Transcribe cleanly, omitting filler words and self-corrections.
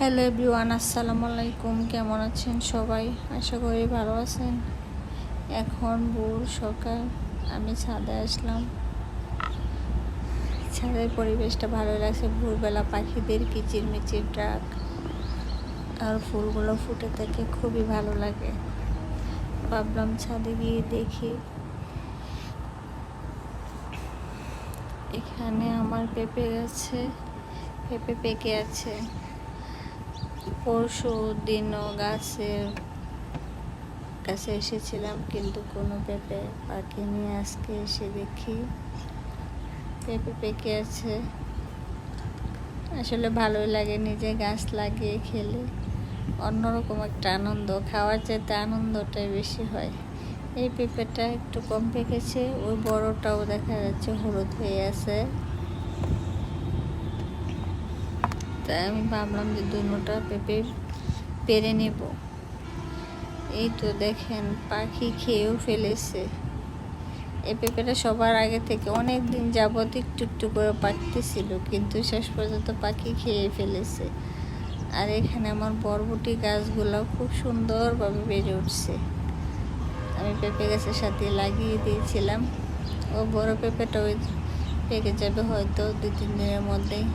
Hello everyone, আসসালামু আলাইকুম। কেমন আছেন সবাই? আশা করি ভালো আছেন। এখন ভোর সকাল, আমি ছাদে আসলাম। ছাদের পরিবেশটা ভালো লাগছে। ভোরবেলা পাখিদের কিচিরমিচির ডাক আর ফুলগুলো ফুটে থাকে, খুবই ভালো লাগে। ভাবলাম ছাদে গিয়ে দেখি। এখানে আমার পেঁপে গাছে পেঁপে পেকে আছে। পরশু দিনও গাছের কাছে এসেছিলাম, কিন্তু কোনো পেঁপে পাকেনি। আজকে এসে দেখি পেঁপে পেকে আছে। আসলে ভালোই লাগে নিজে গাছ লাগিয়ে খেলে, অন্যরকম একটা আনন্দ। খাওয়ার চাইতে আনন্দটাই বেশি হয়। এই পেঁপেটা একটু কম পেকেছে, ওই বড়টাও দেখা যাচ্ছে হলুদ হয়ে আছে। তাই আমি ভাবলাম যে দুটোটা পেঁপে পেরে নেব। এই তো দেখেন, পাখি খেয়েও ফেলেছে। এই পেঁপেটা সবার আগে থেকে অনেক দিন যাবত একটু একটু করে পাকতেছিল, কিন্তু শেষ পর্যন্ত পাখি খেয়ে ফেলেছে। আর এখানে আমার বরবটি গাছগুলো খুব সুন্দরভাবে বেড়ে উঠছে। আমি পেঁপে গাছের সাথে লাগিয়ে দিয়েছিলাম। ও বড় পেঁপেটা ওই পেকে যাবে হয়তো 2-3 দিনের মধ্যেই।